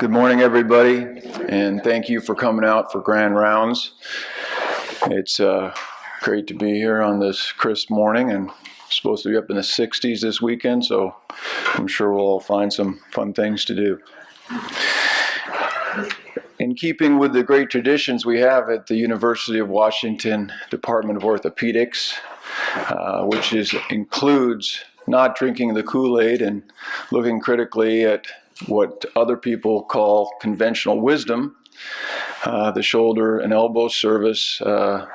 Good morning, everybody, and thank you for coming out for Grand Rounds. It's great to be here on this crisp morning, and supposed to be up in the 60s this weekend, so I'm sure we'll all find some fun things to do. In keeping with the great traditions we have at the University of Washington Department of Orthopaedics, which includes not drinking the Kool-Aid and looking critically at what other people call conventional wisdom, the shoulder and elbow service, along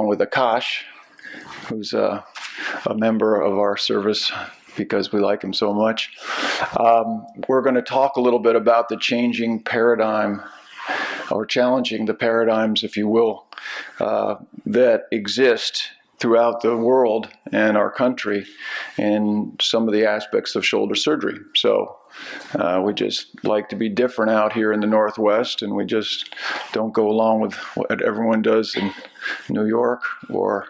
with Akash, who's a member of our service because we like him so much. We're going to talk a little bit about the changing paradigm, or challenging the paradigms, if you will, that exist throughout the world and our country in some of the aspects of shoulder surgery. So we just like to be different out here in the Northwest, and we just don't go along with what everyone does in New York or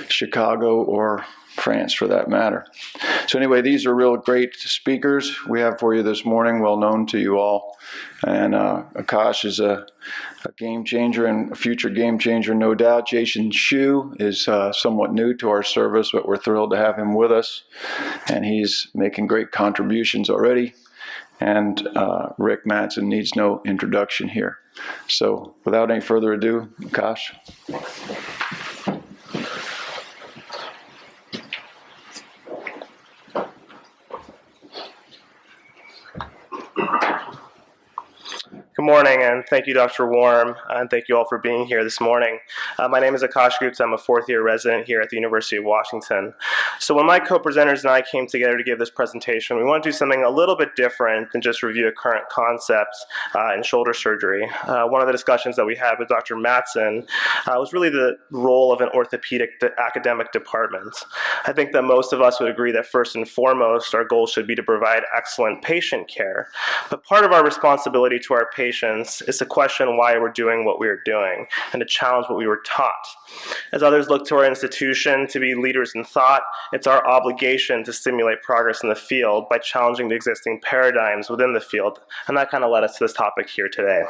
Chicago or France for that matter. So anyway, these are real great speakers we have for you this morning, well known to you all. And Akash is a game changer and a future game changer, no doubt. Jason Shu is somewhat new to our service, but we're thrilled to have him with us. And he's making great contributions already. And Rick Matsen needs no introduction here. So without any further ado, Akash. Good morning, and thank you, Dr. Warm, and thank you all for being here this morning. My name is Akash Gupta. I'm a fourth-year resident here at the University of Washington. So when my co-presenters and I came together to give this presentation, we want to do something a little bit different than just review a current concepts in shoulder surgery. One of the discussions that we had with Dr. Matsen was really the role of an orthopedic academic department. I think that most of us would agree that first and foremost, our goal should be to provide excellent patient care. But part of our responsibility to our patients is to question why we're doing what we're doing and to challenge what we were taught. As others look to our institution to be leaders in thought, it's our obligation to stimulate progress in the field by challenging the existing paradigms within the field, and that kind of led us to this topic here today.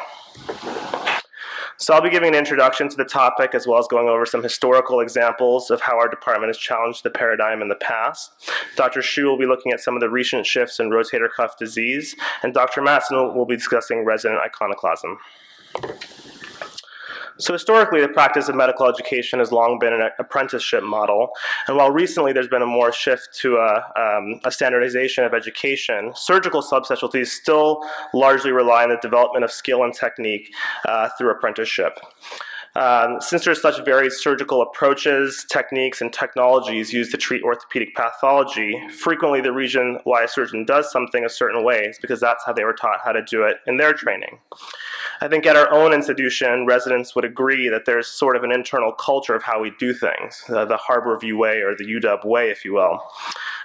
So I'll be giving an introduction to the topic as well as going over some historical examples of how our department has challenged the paradigm in the past. Dr. Shu will be looking at some of the recent shifts in rotator cuff disease, and Dr. Matsen will be discussing resident iconoclasm. So historically, the practice of medical education has long been an apprenticeship model, and while recently there's been a more shift to a standardization of education, surgical subspecialties still largely rely on the development of skill and technique through apprenticeship. Since there's such varied surgical approaches, techniques, and technologies used to treat orthopedic pathology, frequently the reason why a surgeon does something a certain way is because that's how they were taught how to do it in their training. I think at our own institution, residents would agree that there's sort of an internal culture of how we do things, the Harborview way or the UW way, if you will.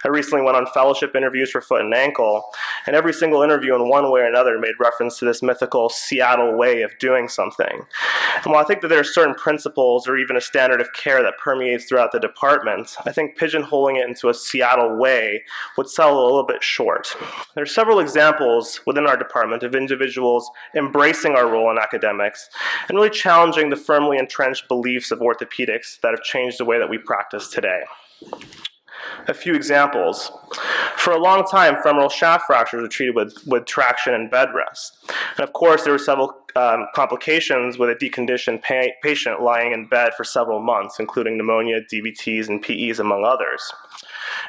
I recently went on fellowship interviews for foot and ankle, and every single interview in one way or another made reference to this mythical Seattle way of doing something. And while I think that there are certain principles or even a standard of care that permeates throughout the department, I think pigeonholing it into a Seattle way would sell a little bit short. There are several examples within our department of individuals embracing our role in academics and really challenging the firmly entrenched beliefs of orthopedics that have changed the way that we practice today. A few examples. For a long time, femoral shaft fractures were treated with traction and bed rest. And of course, there were several complications with a deconditioned patient lying in bed for several months, including pneumonia, DVTs, and PEs, among others.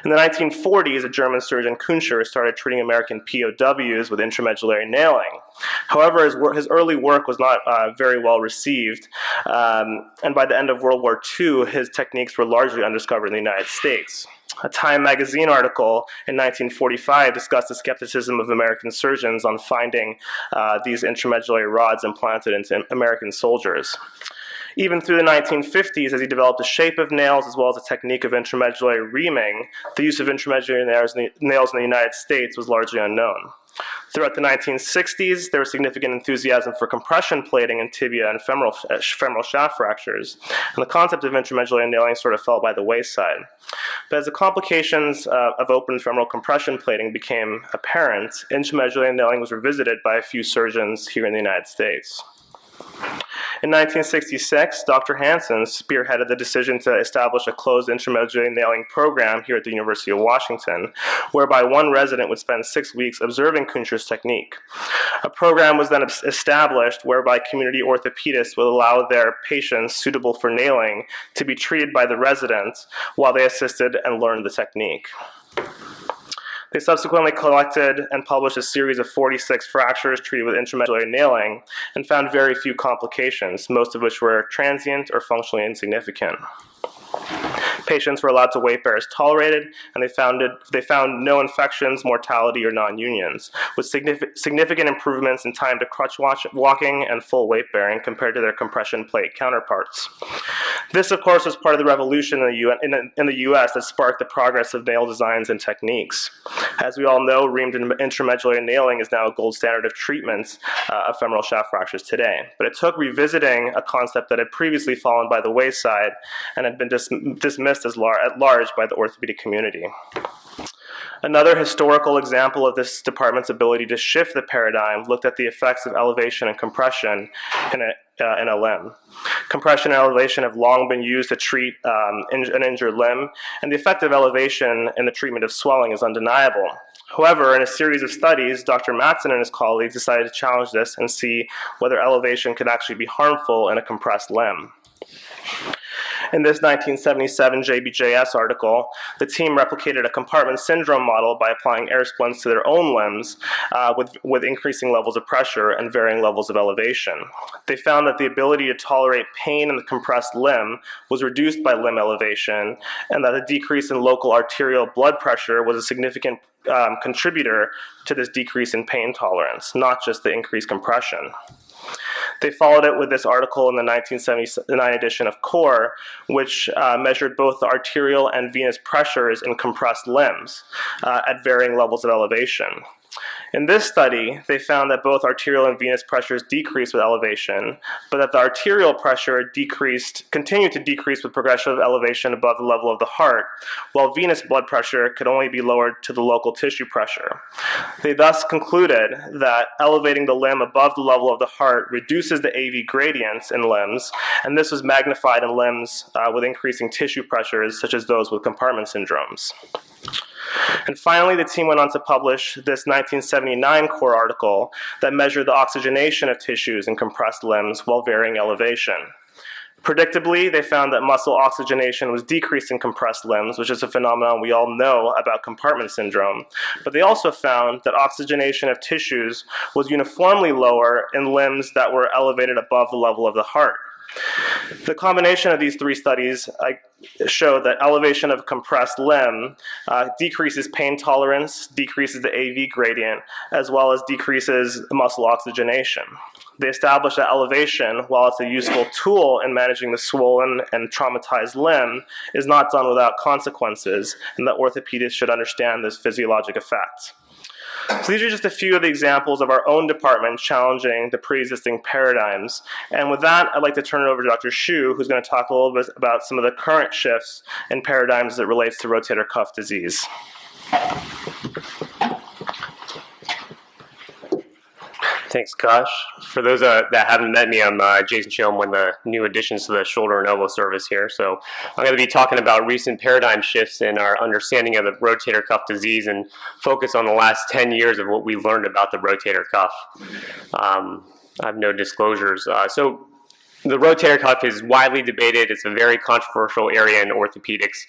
In the 1940s, a German surgeon, Kunscher, started treating American POWs with intramedullary nailing. However, his early work was not very well received, and by the end of World War II, his techniques were largely undiscovered in the United States. A Time magazine article in 1945 discussed the skepticism of American surgeons on finding these intramedullary rods implanted into American soldiers. Even through the 1950s, as he developed the shape of nails as well as a technique of intramedullary reaming, the use of intramedullary nails in the United States was largely unknown. Throughout the 1960s, there was significant enthusiasm for compression plating in tibia and femoral shaft fractures, and the concept of intramedullary nailing sort of fell by the wayside. But as the complications of open femoral compression plating became apparent, intramedullary nailing was revisited by a few surgeons here in the United States. In 1966, Dr. Hansen spearheaded the decision to establish a closed intramedullary nailing program here at the University of Washington, whereby one resident would spend 6 weeks observing Kuncher's technique. A program was then established whereby community orthopedists would allow their patients suitable for nailing to be treated by the residents while they assisted and learned the technique. They subsequently collected and published a series of 46 fractures treated with intramedullary nailing and found very few complications, most of which were transient or functionally insignificant. Patients were allowed to weight bear as tolerated, and they found no infections, mortality, or non-unions, with significant improvements in time to crutch walking and full weight bearing compared to their compression plate counterparts. This, of course, was part of the revolution in the U.S. that sparked the progress of nail designs and techniques. As we all know, reamed intramedullary nailing is now a gold standard of treatment of femoral shaft fractures today. But it took revisiting a concept that had previously fallen by the wayside and had been dismissed at large by the orthopedic community. Another historical example of this department's ability to shift the paradigm looked at the effects of elevation and compression in a limb. Compression and elevation have long been used to treat an injured limb, and the effect of elevation in the treatment of swelling is undeniable. However, in a series of studies, Dr. Matsen and his colleagues decided to challenge this and see whether elevation could actually be harmful in a compressed limb. In this 1977 JBJS article, the team replicated a compartment syndrome model by applying air splints to their own limbs with increasing levels of pressure and varying levels of elevation. They found that the ability to tolerate pain in the compressed limb was reduced by limb elevation, and that a decrease in local arterial blood pressure was a significant contributor to this decrease in pain tolerance, not just the increased compression. They followed it with this article in the 1979 edition of Core, which measured both the arterial and venous pressures in compressed limbs at varying levels of elevation. In this study, they found that both arterial and venous pressures decreased with elevation, but that the arterial pressure continued to decrease with progression of elevation above the level of the heart, while venous blood pressure could only be lowered to the local tissue pressure. They thus concluded that elevating the limb above the level of the heart reduces the AV gradients in limbs, and this was magnified in limbs with increasing tissue pressures, such as those with compartment syndromes. And finally, the team went on to publish this 1979 Core article that measured the oxygenation of tissues in compressed limbs while varying elevation. Predictably, they found that muscle oxygenation was decreased in compressed limbs, which is a phenomenon we all know about compartment syndrome. But they also found that oxygenation of tissues was uniformly lower in limbs that were elevated above the level of the heart. The combination of these three studies showed that elevation of a compressed limb decreases pain tolerance, decreases the AV gradient, as well as decreases muscle oxygenation. They established that elevation, while it's a useful tool in managing the swollen and traumatized limb, is not done without consequences, and that orthopedists should understand this physiologic effect. So these are just a few of the examples of our own department challenging the pre-existing paradigms. And with that, I'd like to turn it over to Dr. Shu, who's going to talk a little bit about some of the current shifts in paradigms as it relates to rotator cuff disease. Thanks, Akash. For those that haven't met me, I'm Jason Chu. I'm one of the new additions to the shoulder and elbow service here. So I'm going to be talking about recent paradigm shifts in our understanding of the rotator cuff disease and focus on the last 10 years of what we've learned about the rotator cuff. I have no disclosures. So the rotator cuff is widely debated. It's a very controversial area in orthopedics.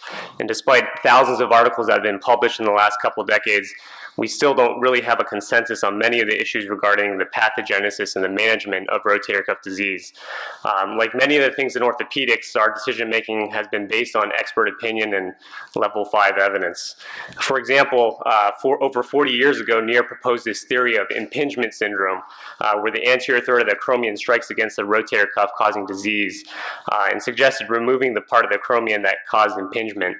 And despite thousands of articles that have been published in the last couple of decades, we still don't really have a consensus on many of the issues regarding the pathogenesis and the management of rotator cuff disease. Like many of the things in orthopedics, our decision-making has been based on expert opinion and level 5 evidence. For example, over 40 years ago, Neer proposed this theory of impingement syndrome, where the anterior third of the acromion strikes against the rotator cuff, causing disease, and suggested removing the part of the acromion that caused impingement.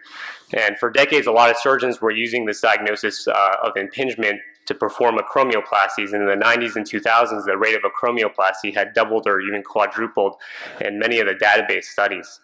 And for decades, a lot of surgeons were using this diagnosis of impingement to perform acromioplasties. In the 90s and 2000s, the rate of acromioplasty had doubled or even quadrupled in many of the database studies.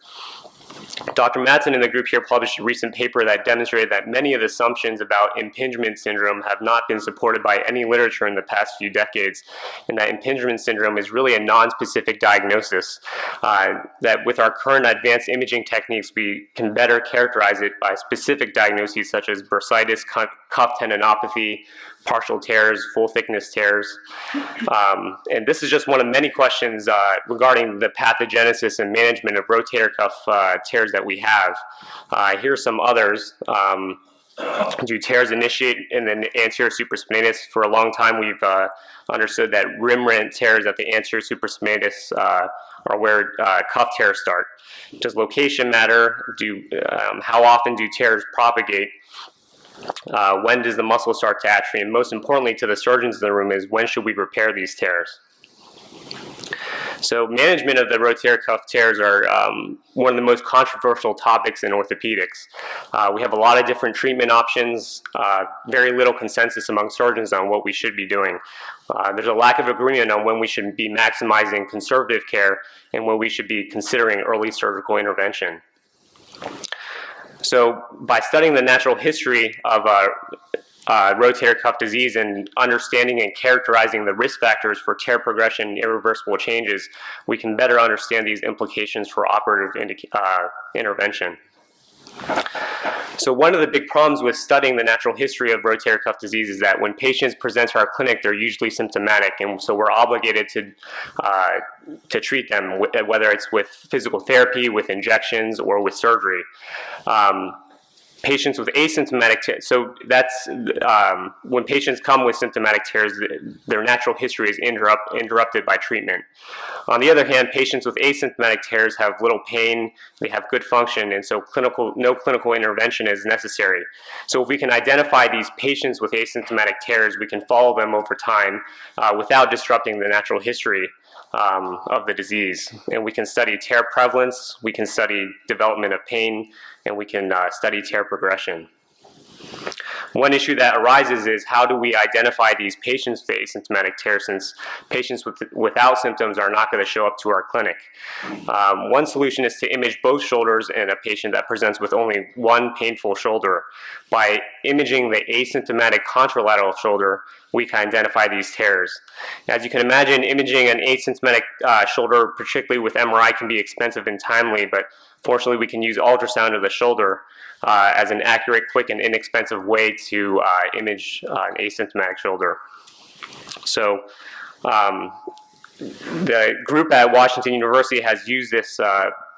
Dr. Matsen and the group here published a recent paper that demonstrated that many of the assumptions about impingement syndrome have not been supported by any literature in the past few decades, and that impingement syndrome is really a non-specific diagnosis, that with our current advanced imaging techniques, we can better characterize it by specific diagnoses such as bursitis, cuff tendinopathy, partial tears, full thickness tears. And this is just one of many questions regarding the pathogenesis and management of rotator cuff tears that we have. Here are some others. Do tears initiate in the anterior supraspinatus? For a long time, we've understood that rim-rent tears at the anterior supraspinatus are where cuff tears start. Does location matter? How often do tears propagate? When does the muscle start to atrophy? And most importantly to the surgeons in the room is, when should we repair these tears? So management of the rotator cuff tears are one of the most controversial topics in orthopedics. We have a lot of different treatment options, very little consensus among surgeons on what we should be doing. There's a lack of agreement on when we should be maximizing conservative care and when we should be considering early surgical intervention. So by studying the natural history of rotator cuff disease and understanding and characterizing the risk factors for tear progression and irreversible changes, we can better understand these implications for operative intervention. So one of the big problems with studying the natural history of rotator cuff disease is that when patients present to our clinic, they're usually symptomatic, and so we're obligated to treat them, whether it's with physical therapy, with injections, or with surgery. Patients with asymptomatic tears, so that's when patients come with symptomatic tears, their natural history is interrupted by treatment. On the other hand, patients with asymptomatic tears have little pain, they have good function, and so no clinical intervention is necessary. So if we can identify these patients with asymptomatic tears, we can follow them over time without disrupting the natural history of the disease. And we can study tear prevalence, we can study development of pain, and we can study tear progression. One issue that arises is, how do we identify these patients with asymptomatic tear, since patients without symptoms are not going to show up to our clinic? One solution is to image both shoulders in a patient that presents with only one painful shoulder. By imaging the asymptomatic contralateral shoulder, we can identify these tears. As you can imagine, imaging an asymptomatic shoulder, particularly with MRI, can be expensive and timely, but fortunately we can use ultrasound of the shoulder as an accurate, quick, and inexpensive way to image an asymptomatic shoulder. So the group at Washington University has used this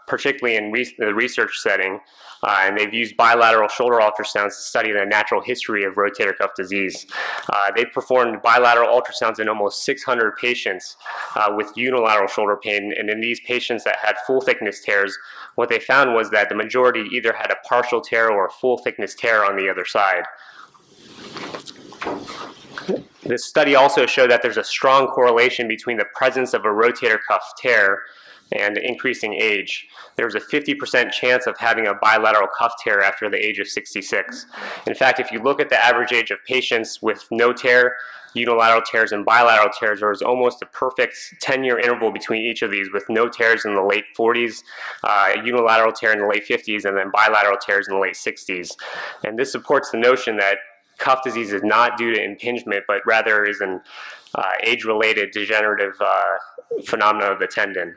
particularly in the research setting, and they've used bilateral shoulder ultrasounds to study the natural history of rotator cuff disease. They performed bilateral ultrasounds in almost 600 patients with unilateral shoulder pain, and in these patients that had full thickness tears, what they found was that the majority either had a partial tear or a full thickness tear on the other side. This study also showed that there's a strong correlation between the presence of a rotator cuff tear and increasing age. There's a 50% chance of having a bilateral cuff tear after the age of 66. In fact, if you look at the average age of patients with no tear, unilateral tears, and bilateral tears, there was almost a perfect 10-year interval between each of these, with no tears in the late 40s, a unilateral tear in the late 50s, and then bilateral tears in the late 60s. And this supports the notion that cuff disease is not due to impingement, but rather is an age-related degenerative phenomena of the tendon.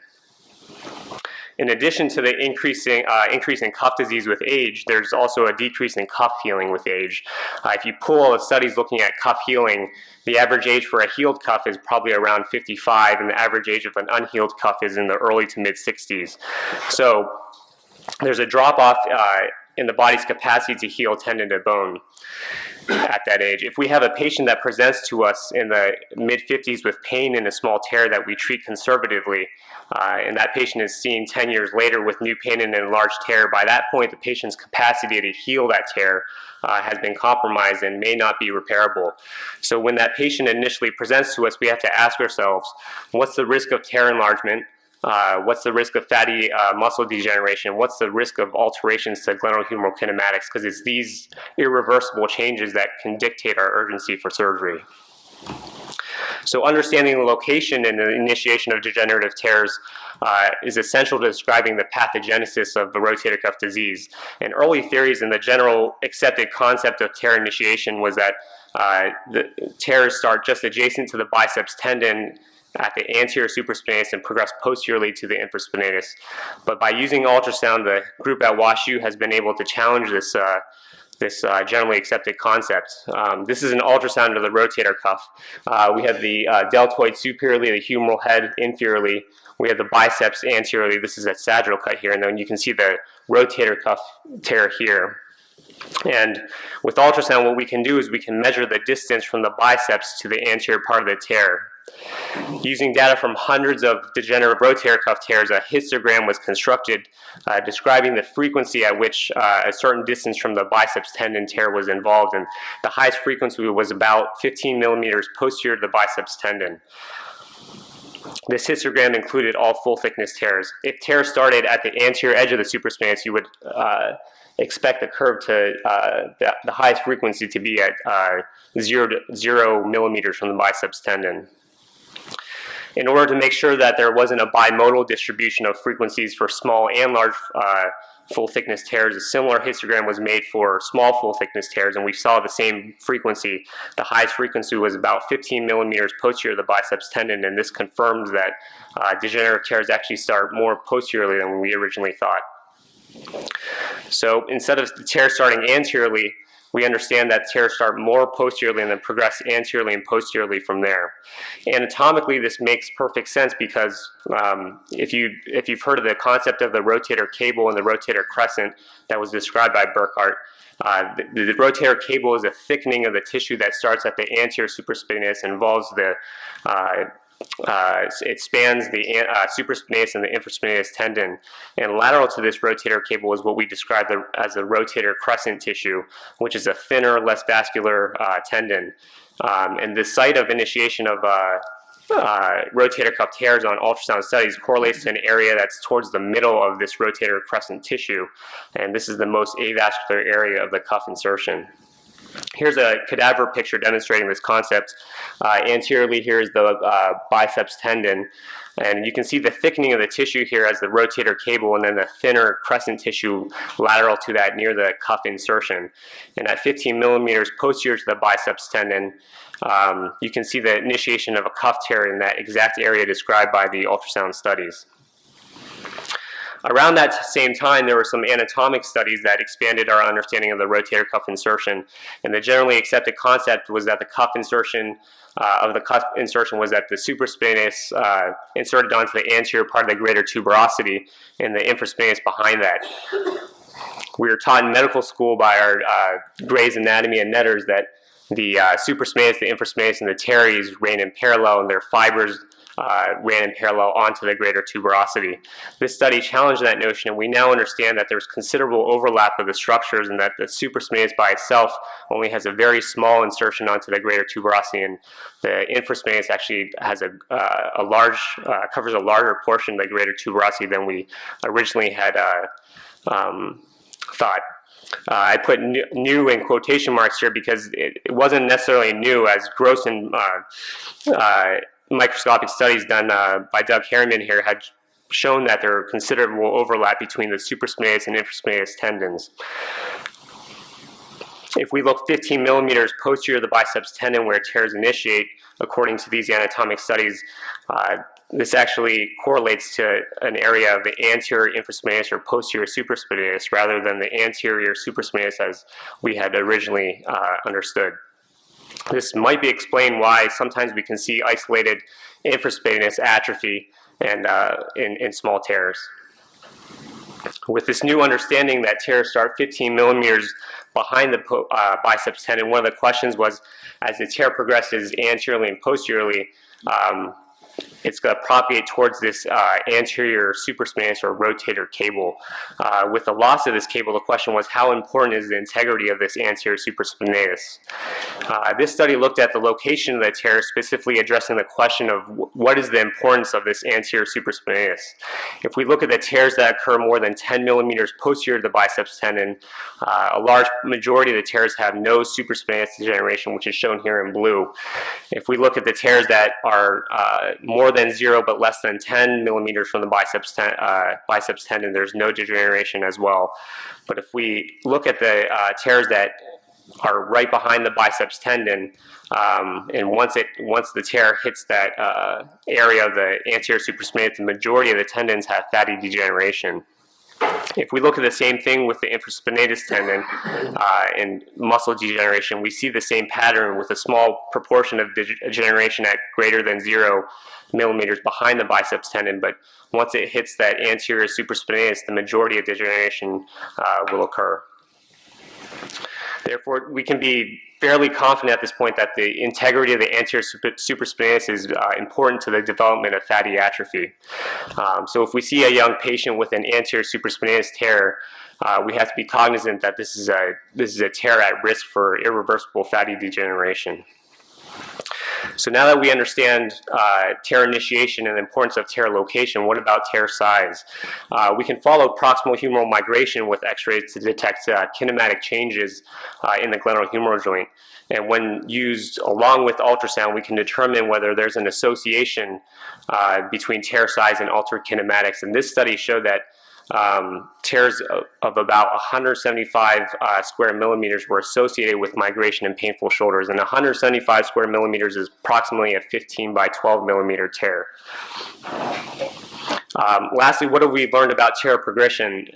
In addition to the increase in cuff disease with age, there's also a decrease in cuff healing with age. If you pull all the studies looking at cuff healing, the average age for a healed cuff is probably around 55, and the average age of an unhealed cuff is in the early to mid-60s. So there's a drop-off in the body's capacity to heal tendon to bone at that age. If we have a patient that presents to us in the mid-50s with pain in a small tear that we treat conservatively, and that patient is seen 10 years later with new pain in an enlarged tear, by that point the patient's capacity to heal that tear has been compromised and may not be repairable. So when that patient initially presents to us, we have to ask ourselves, what's the risk of tear enlargement? What's the risk of fatty muscle degeneration? What's the risk of alterations to glenohumeral kinematics? Because it's these irreversible changes that can dictate our urgency for surgery. So understanding the location and the initiation of degenerative tears is essential to describing the pathogenesis of the rotator cuff disease. And early theories and the general accepted concept of tear initiation was that the tears start just adjacent to the biceps tendon at the anterior supraspinatus and progress posteriorly to the infraspinatus. But by using ultrasound, the group at WashU has been able to challenge this generally accepted concept. This is an ultrasound of the rotator cuff. We have the deltoid superiorly, the humeral head inferiorly. We have the biceps anteriorly. This is a sagittal cut here, and then you can see the rotator cuff tear here. And with ultrasound, what we can do is we can measure the distance from the biceps to the anterior part of the tear. Using data from hundreds of degenerative rotator cuff tears, a histogram was constructed describing the frequency at which a certain distance from the biceps tendon tear was involved, and the highest frequency was about 15 millimeters posterior to the biceps tendon. This histogram included all full thickness tears. If tears started at the anterior edge of the supraspinatus, you would expect the curve to, the highest frequency to be at 0 millimeters from the biceps tendon. In order to make sure that there wasn't a bimodal distribution of frequencies for small and large full thickness tears, a similar histogram was made for small full thickness tears, and we saw the same frequency. The highest frequency was about 15 millimeters posterior to the biceps tendon, and this confirms that degenerative tears actually start more posteriorly than we originally thought. So instead of the tear starting anteriorly, we understand that tears start more posteriorly and then progress anteriorly and posteriorly from there. Anatomically, this makes perfect sense because if you've heard of the concept of the rotator cable and the rotator crescent that was described by Burkhardt, the rotator cable is a thickening of the tissue that starts at the anterior supraspinatus and involves the it spans the supraspinatus and the infraspinatus tendon, and lateral to this rotator cable is what we describe as the rotator crescent tissue, which is a thinner, less vascular tendon. And the site of initiation of rotator cuff tears on ultrasound studies correlates to an area that's towards the middle of this rotator crescent tissue, and this is the most avascular area of the cuff insertion. Here's a cadaver picture demonstrating this concept. Anteriorly, here is the biceps tendon, and you can see the thickening of the tissue here as the rotator cable, and then the thinner crescent tissue lateral to that near the cuff insertion. And at 15 millimeters posterior to the biceps tendon, you can see the initiation of a cuff tear in that exact area described by the ultrasound studies. Around that same time, there were some anatomic studies that expanded our understanding of the rotator cuff insertion, and the generally accepted concept was that the cuff insertion was that the supraspinatus inserted onto the anterior part of the greater tuberosity, and the infraspinatus behind that. We were taught in medical school by our Gray's Anatomy and Netters that the supraspinatus, the infraspinatus, and the teres ran in parallel, and their fibers ran in parallel onto the greater tuberosity. This study challenged that notion, and we now understand that there's considerable overlap of the structures, and that the supraspinatus by itself only has a very small insertion onto the greater tuberosity, and the infraspinatus actually has covers a larger portion of the greater tuberosity than we originally had thought. I put new in quotation marks here because it wasn't necessarily new, as gross and microscopic studies done by Doug Harriman here had shown that there are considerable overlap between the supraspinatus and infraspinatus tendons. If we look 15 millimeters posterior to the biceps tendon where tears initiate, according to these anatomic studies, this actually correlates to an area of the anterior infraspinatus or posterior supraspinatus rather than the anterior supraspinatus as we had originally understood. This might be explained why sometimes we can see isolated infraspinatus atrophy and in small tears. With this new understanding that tears start 15 millimeters behind the biceps tendon, one of the questions was, as the tear progresses anteriorly and posteriorly, it's going to propagate towards this anterior supraspinatus or rotator cable. With the loss of this cable, the question was, how important is the integrity of this anterior supraspinatus? This study looked at the location of the tear, specifically addressing the question of what is the importance of this anterior supraspinatus. If we look at the tears that occur more than 10 millimeters posterior to the biceps tendon, a large majority of the tears have no supraspinatus degeneration, which is shown here in blue. If we look at the tears that are more than 0 but less than 10 millimeters from the biceps tendon, there's no degeneration as well. But if we look at the tears that are right behind the biceps tendon, and once the tear hits that area of the anterior supraspinatus, the majority of the tendons have fatty degeneration. If we look at the same thing with the infraspinatus tendon and muscle degeneration, we see the same pattern with a small proportion of degeneration at greater than 0 millimeters behind the biceps tendon, but once it hits that anterior supraspinatus, the majority of degeneration will occur. Therefore, we can be fairly confident at this point that the integrity of the anterior supraspinatus is important to the development of fatty atrophy. So if we see a young patient with an anterior supraspinatus tear, we have to be cognizant that this is a tear at risk for irreversible fatty degeneration. So now that we understand tear initiation and the importance of tear location, what about tear size? We can follow proximal humeral migration with x-rays to detect kinematic changes in the glenohumeral joint. And when used along with ultrasound, we can determine whether there's an association between tear size and altered kinematics. And this study showed that tears of about 175 square millimeters were associated with migration and painful shoulders, and 175 square millimeters is approximately a 15 by 12 millimeter tear. Lastly, what have we learned about tear progression?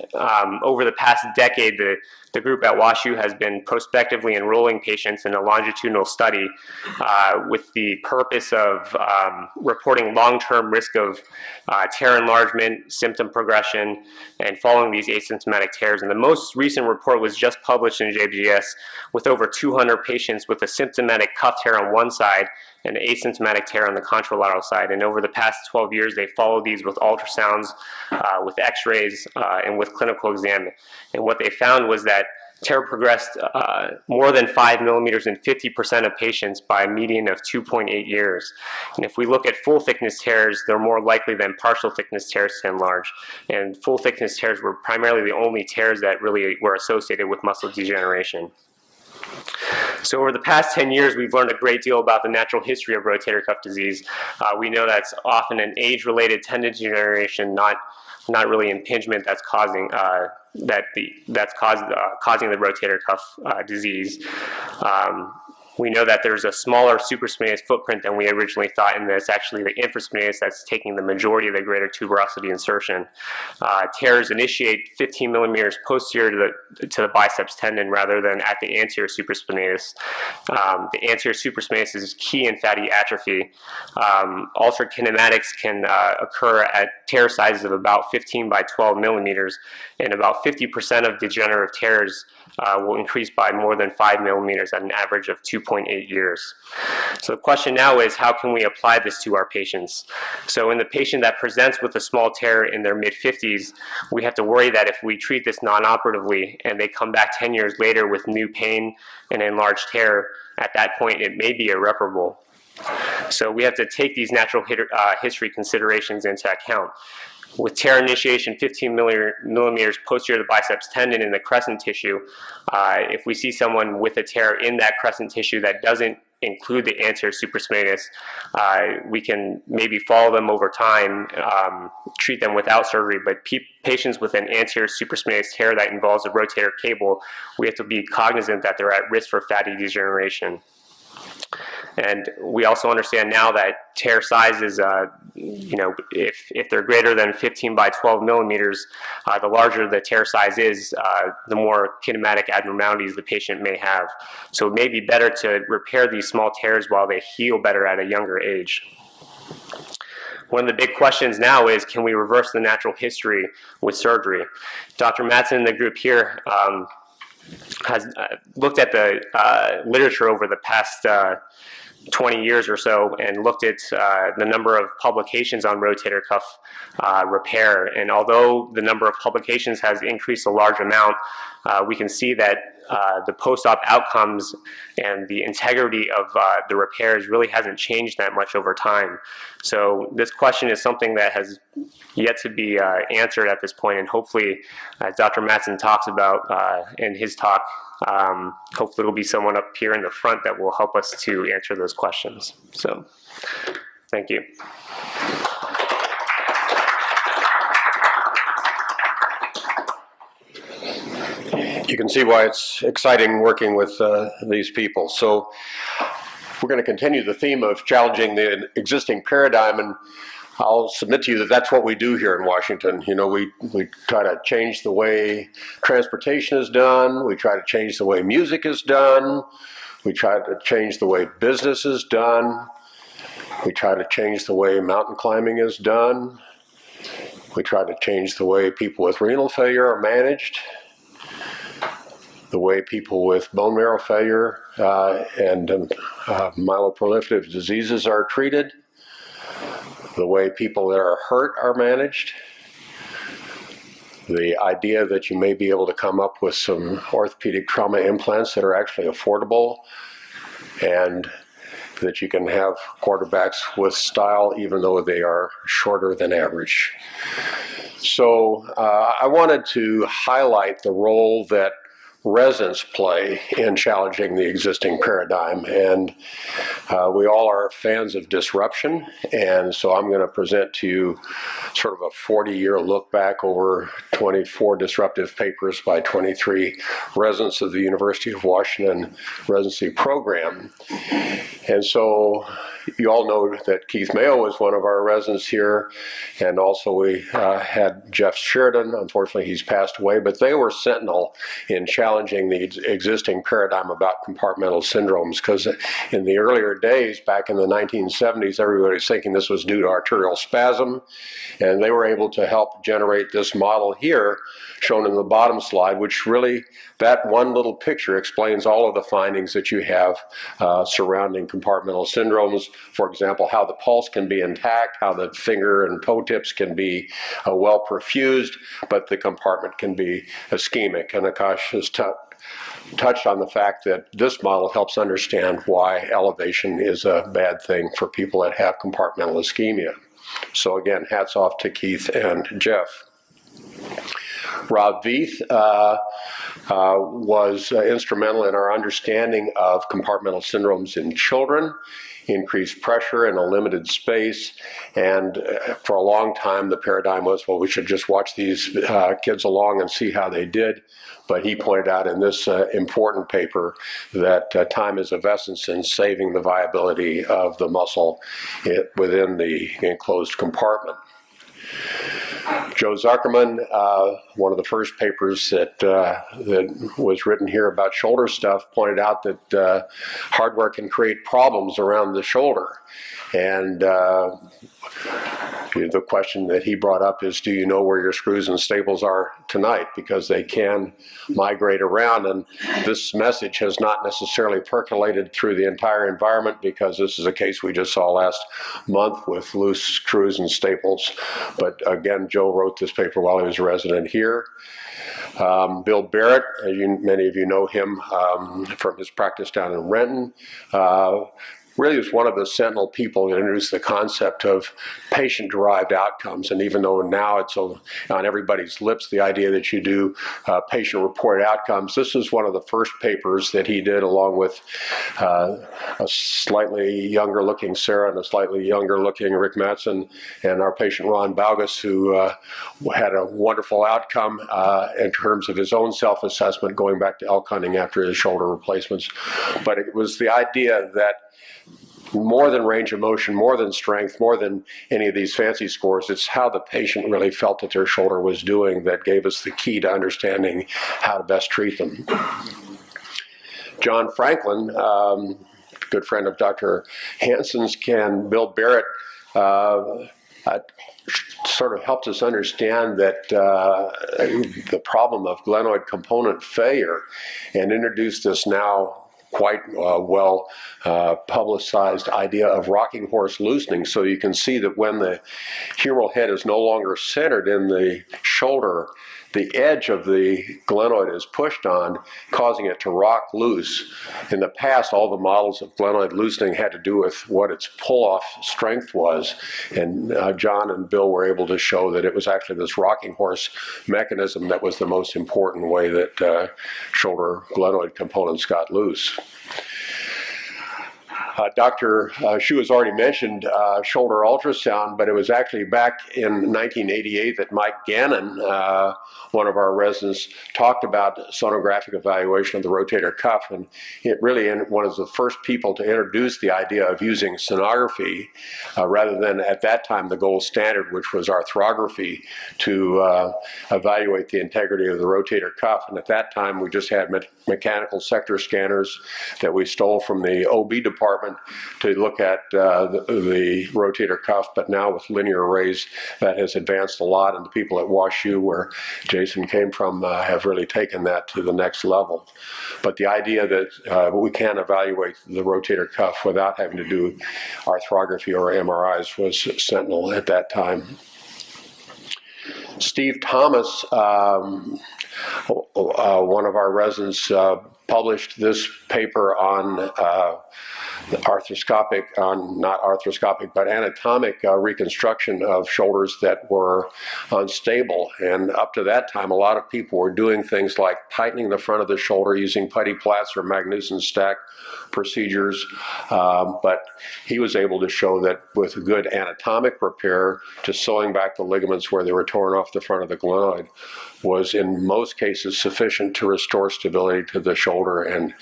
Over the past decade, the group at WashU has been prospectively enrolling patients in a longitudinal study with the purpose of reporting long-term risk of tear enlargement, symptom progression, and following these asymptomatic tears. And the most recent report was just published in JBS with over 200 patients with a symptomatic cuff tear on one side and an asymptomatic tear on the contralateral side. And over the past 12 years, they followed these with ultrasounds, with x-rays, and with clinical exam. And what they found was that tear progressed more than 5 millimeters in 50% of patients by a median of 2.8 years. And if we look at full thickness tears, they're more likely than partial thickness tears to enlarge. And full thickness tears were primarily the only tears that really were associated with muscle degeneration. So over the past 10 years, we've learned a great deal about the natural history of rotator cuff disease. We know that it's often an age-related tendon degeneration, not really impingement that's causing causing the rotator cuff disease. We know that there's a smaller supraspinatus footprint than we originally thought, and it's actually the infraspinatus that's taking the majority of the greater tuberosity insertion. Tears initiate 15 millimeters posterior to the biceps tendon rather than at the anterior supraspinatus. The anterior supraspinatus is key in fatty atrophy. Altered kinematics can occur at tear sizes of about 15 by 12 millimeters, and about 50% of degenerative tears will increase by more than 5 millimeters at an average of 2.8 years. So the question now is, how can we apply this to our patients? So in the patient that presents with a small tear in their mid-50s, we have to worry that if we treat this non-operatively and they come back 10 years later with new pain and enlarged tear, at that point it may be irreparable. So we have to take these natural history considerations into account. With tear initiation 15 millimeters posterior to the biceps tendon in the crescent tissue, if we see someone with a tear in that crescent tissue that doesn't include the anterior supraspinatus, we can maybe follow them over time, treat them without surgery, but patients with an anterior supraspinatus tear that involves a rotator cable, we have to be cognizant that they're at risk for fatty degeneration. And we also understand now that tear sizes, if they're greater than 15 by 12 millimeters, the larger the tear size is, the more kinematic abnormalities the patient may have. So it may be better to repair these small tears while they heal better at a younger age. One of the big questions now is, can we reverse the natural history with surgery? Dr. Matsen and the group here has looked at the literature over the past 20 years or so and looked at the number of publications on rotator cuff repair. And although the number of publications has increased a large amount, we can see that the post-op outcomes and the integrity of the repairs really hasn't changed that much over time. So this question is something that has yet to be answered at this point, and hopefully, as Dr. Matsen talks about in his talk, hopefully there will be someone up here in the front that will help us to answer those questions. So, thank you. You can see why it's exciting working with these people. So we're going to continue the theme of challenging the existing paradigm, and I'll submit to you that that's what we do here in Washington. You know, we try to change the way transportation is done. We try to change the way music is done. We try to change the way business is done. We try to change the way mountain climbing is done. We try to change the way people with renal failure are managed, the way people with bone marrow failure and myeloproliferative diseases are treated, the way people that are hurt are managed, the idea that you may be able to come up with some orthopedic trauma implants that are actually affordable, and that you can have quarterbacks with style even though they are shorter than average. So I wanted to highlight the role that residents play in challenging the existing paradigm, and we all are fans of disruption, and so I'm going to present to you sort of a 40-year look back over 24 disruptive papers by 23 residents of the University of Washington residency program. And so you all know that Keith Mayo was one of our residents here, and also we had Jeff Sheridan. Unfortunately, he's passed away, but they were sentinel in challenging the existing paradigm about compartmental syndromes, because in the earlier days, back in the 1970s, everybody was thinking this was due to arterial spasm, and they were able to help generate this model here, shown in the bottom slide, which really, that one little picture explains all of the findings that you have surrounding compartmental syndromes. For example, how the pulse can be intact, how the finger and toe tips can be well perfused, but the compartment can be ischemic. And Akash has touched on the fact that this model helps understand why elevation is a bad thing for people that have compartmental ischemia. So again, hats off to Keith and Jeff. Rob Veith was instrumental in our understanding of compartmental syndromes in children, increased pressure in a limited space, and for a long time the paradigm was, well, we should just watch these kids along and see how they did. But he pointed out in this important paper that time is of essence in saving the viability of the muscle within the enclosed compartment. Joe Zuckerman, one of the first papers that was written here about shoulder stuff, pointed out that hardware can create problems around the shoulder. And the question that he brought up is, do you know where your screws and staples are tonight? Because they can migrate around, and this message has not necessarily percolated through the entire environment, because this is a case we just saw last month with loose screws and staples. But again, Joe wrote this paper while he was a resident here. Bill Barrett, many of you know him from his practice down in Renton, really was one of the sentinel people that introduced the concept of patient-derived outcomes. And even though now it's on everybody's lips, the idea that you do patient-reported outcomes, this is one of the first papers that he did, along with a slightly younger-looking Sarah and a slightly younger-looking Rick Matsen, and our patient Ron Baugus, who had a wonderful outcome in terms of his own self-assessment, going back to elk hunting after his shoulder replacements. But it was the idea that more than range of motion, more than strength, more than any of these fancy scores, it's how the patient really felt that their shoulder was doing that gave us the key to understanding how to best treat them. John Franklin, good friend of Dr. Hansen's, Bill Barrett sort of helped us understand that the problem of glenoid component failure, and introduced this now quite well publicized idea of rocking horse loosening. So you can see that when the humeral head is no longer centered in the shoulder, the edge of the glenoid is pushed on, causing it to rock loose. In the past, all the models of glenoid loosening had to do with what its pull-off strength was, and John and Bill were able to show that it was actually this rocking horse mechanism that was the most important way that shoulder glenoid components got loose. Dr. Shu has already mentioned shoulder ultrasound, but it was actually back in 1988 that Mike Gannon, one of our residents, talked about sonographic evaluation of the rotator cuff, and it really one of the first people to introduce the idea of using sonography rather than at that time the gold standard, which was arthrography, to evaluate the integrity of the rotator cuff. And at that time we just had mechanical sector scanners that we stole from the OB department to look at the rotator cuff, but now with linear arrays that has advanced a lot, and the people at WashU, where Jason came from, have really taken that to the next level. But the idea that we can evaluate the rotator cuff without having to do arthrography or MRIs was seminal at that time. Steve Thomas, one of our residents, published this paper on anatomic reconstruction of shoulders that were unstable. And up to that time, a lot of people were doing things like tightening the front of the shoulder using putty plats or Magnuson stack procedures. But he was able to show that with a good anatomic repair, just sewing back the ligaments where they were torn off the front of the glenoid, was in most cases sufficient to restore stability to the shoulder. And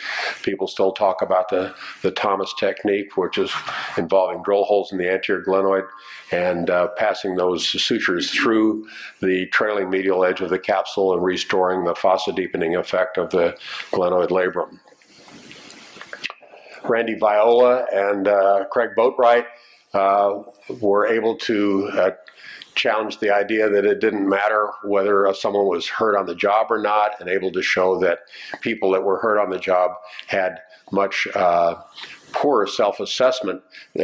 people still talk about the Thomas technique, which is involving drill holes in the anterior glenoid and passing those sutures through the trailing medial edge of the capsule and restoring the fossa deepening effect of the glenoid labrum. Randy Viola and Craig Boatwright were able to challenged the idea that it didn't matter whether someone was hurt on the job or not, and able to show that people that were hurt on the job had much poorer self-assessment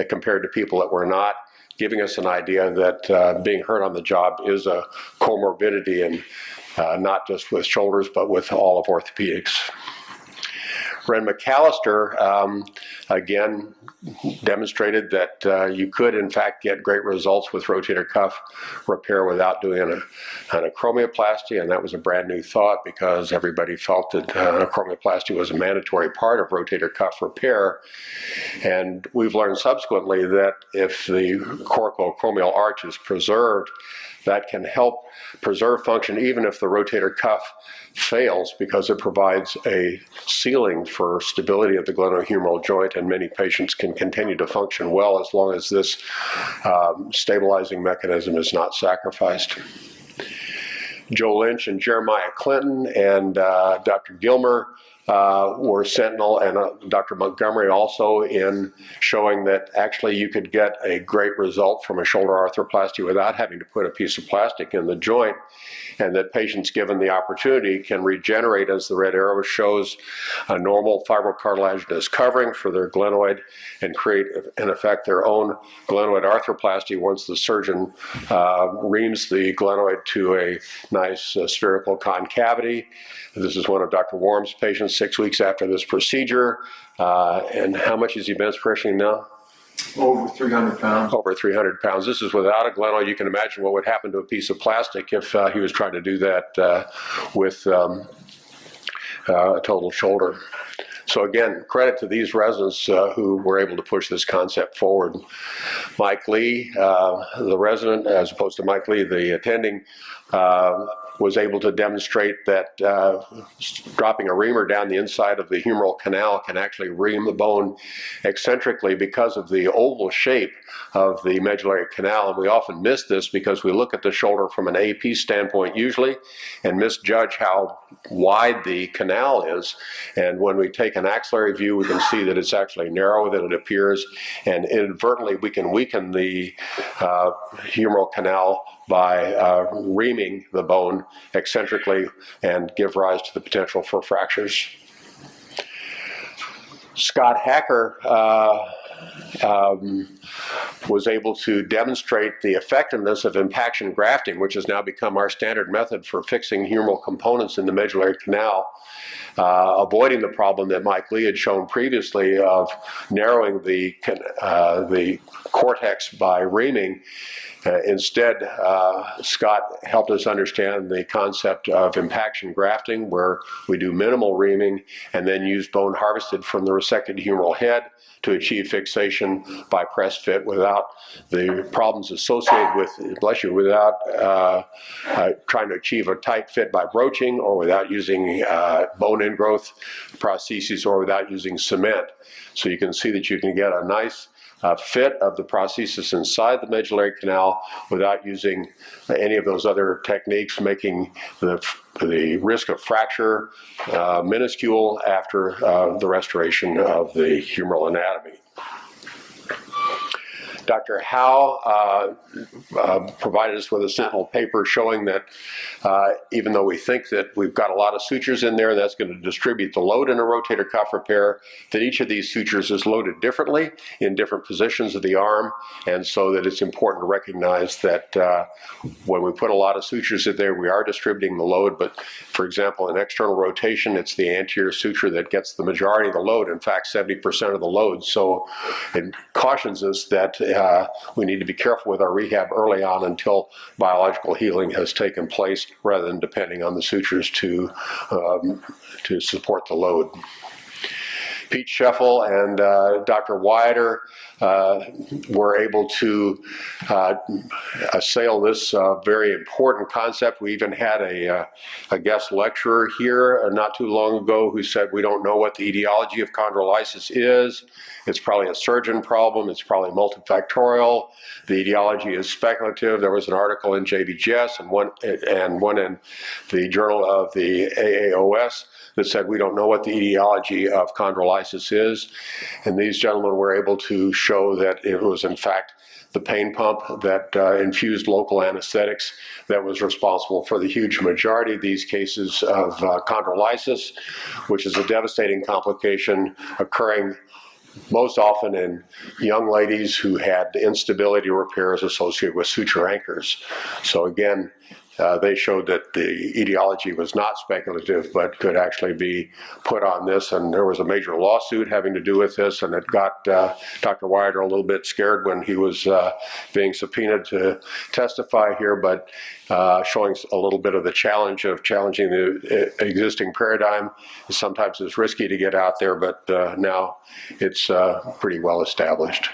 compared to people that were not, giving us an idea that being hurt on the job is a comorbidity, and not just with shoulders, but with all of orthopedics. Ren McAllister, again, demonstrated that you could, in fact, get great results with rotator cuff repair without doing an acromioplasty, and that was a brand new thought because everybody felt that acromioplasty was a mandatory part of rotator cuff repair. And we've learned subsequently that if the coracoacromial arch is preserved, that can help preserve function even if the rotator cuff fails, because it provides a ceiling for stability of the glenohumeral joint, and many patients can continue to function well as long as this stabilizing mechanism is not sacrificed. Joe Lynch and Jeremiah Clinton and Dr. Gilmer were sentinel, and Dr. Montgomery also, in showing that actually you could get a great result from a shoulder arthroplasty without having to put a piece of plastic in the joint, and that patients given the opportunity can regenerate, as the red arrow shows, a normal fibrocartilaginous covering for their glenoid and create, in effect, their own glenoid arthroplasty once the surgeon reams the glenoid to a nice spherical concavity. This is one of Dr. Warm's patients 6 weeks after this procedure. And how much is he bench pressing now? Over 300 pounds. Over 300 pounds. This is without a glenoid. You can imagine what would happen to a piece of plastic if he was trying to do that with a total shoulder. So again, credit to these residents who were able to push this concept forward. Mike Lee, the resident, as opposed to Mike Lee, the attending, was able to demonstrate that dropping a reamer down the inside of the humeral canal can actually ream the bone eccentrically because of the oval shape of the medullary canal. And we often miss this because we look at the shoulder from an AP standpoint usually and misjudge how wide the canal is. And when we take an axillary view, we can see that it's actually narrower than it appears, and inadvertently we can weaken the humeral canal by reaming the bone eccentrically and give rise to the potential for fractures. Scott Hacker was able to demonstrate the effectiveness of impaction grafting, which has now become our standard method for fixing humeral components in the medullary canal, avoiding the problem that Mike Lee had shown previously of narrowing the cortex by reaming. Instead, Scott helped us understand the concept of impaction grafting, where we do minimal reaming and then use bone harvested from the resected humeral head to achieve fixation by press fit without the problems associated with, bless you, without trying to achieve a tight fit by broaching, or without using bone ingrowth prostheses, or without using cement. So you can see that you can get a nice fit of the prosthesis inside the medullary canal without using any of those other techniques, making the risk of fracture minuscule after the restoration of the humeral anatomy. Dr. Howe provided us with a sentinel paper showing that even though we think that we've got a lot of sutures in there, that's going to distribute the load in a rotator cuff repair, that each of these sutures is loaded differently in different positions of the arm, and so that it's important to recognize that when we put a lot of sutures in there, we are distributing the load. But for example, in external rotation, it's the anterior suture that gets the majority of the load, in fact 70% of the load. So it cautions us that we need to be careful with our rehab early on until biological healing has taken place, rather than depending on the sutures to support the load. Pete Scheffel and Dr. Wyatter were able to assail this very important concept. We even had a guest lecturer here not too long ago who said, we don't know what the etiology of chondrolysis is. It's probably a surgeon problem. It's probably multifactorial. The etiology is speculative. There was an article in JBJS and one in the Journal of the AAOS that said we don't know what the etiology of chondrolysis is. And these gentlemen were able to show that it was in fact the pain pump that infused local anesthetics that was responsible for the huge majority of these cases of chondrolysis, which is a devastating complication occurring most often in young ladies who had instability repairs associated with suture anchors. So again, they showed that the etiology was not speculative, but could actually be put on this. And there was a major lawsuit having to do with this, and it got Dr. Wyatter a little bit scared when he was being subpoenaed to testify here, but showing a little bit of the challenge of challenging the existing paradigm. Sometimes it's risky to get out there, but now it's pretty well established.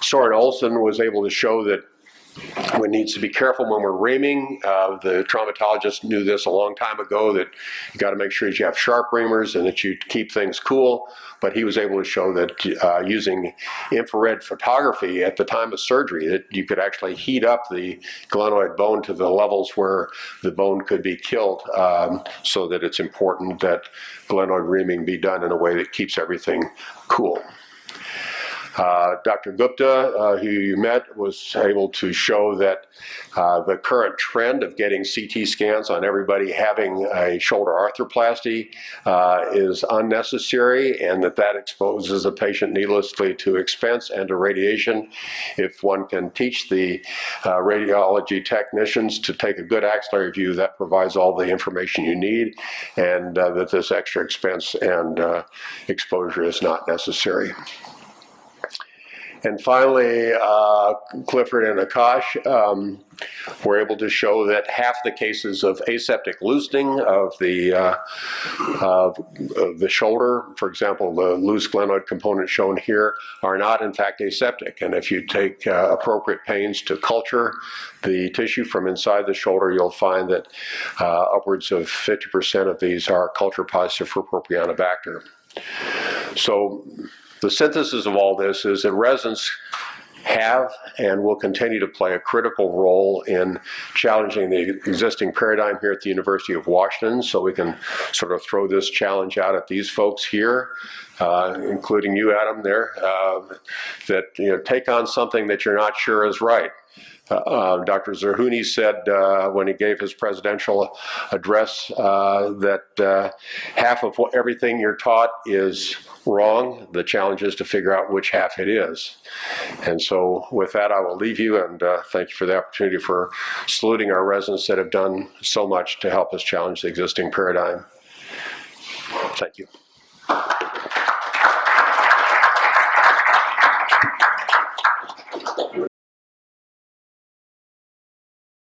Soren Olsen was able to show that we need to be careful when we're reaming. The traumatologist knew this a long time ago, that you got to make sure that you have sharp reamers and that you keep things cool. But he was able to show that using infrared photography at the time of surgery, that you could actually heat up the glenoid bone to the levels where the bone could be killed, so that it's important that glenoid reaming be done in a way that keeps everything cool. Dr. Gupta, who you met, was able to show that the current trend of getting CT scans on everybody having a shoulder arthroplasty is unnecessary, and that exposes a patient needlessly to expense and to radiation. If one can teach the radiology technicians to take a good axillary view, that provides all the information you need, and that this extra expense and exposure is not necessary. And finally, Clifford and Akash were able to show that half the cases of aseptic loosening of the shoulder, for example, the loose glenoid component shown here, are not in fact aseptic. And if you take appropriate pains to culture the tissue from inside the shoulder, you'll find that upwards of 50% of these are culture positive for Propionibacter. So the synthesis of all this is that residents have and will continue to play a critical role in challenging the existing paradigm here at the University of Washington. So we can sort of throw this challenge out at these folks here including you, Adam, there, that take on something that you're not sure is right. Dr. Zerhouni said when he gave his presidential address that half of everything you're taught is wrong. The challenge is to figure out which half it is. And so with that, I will leave you, and thank you for the opportunity for saluting our residents that have done so much to help us challenge the existing paradigm. Thank you.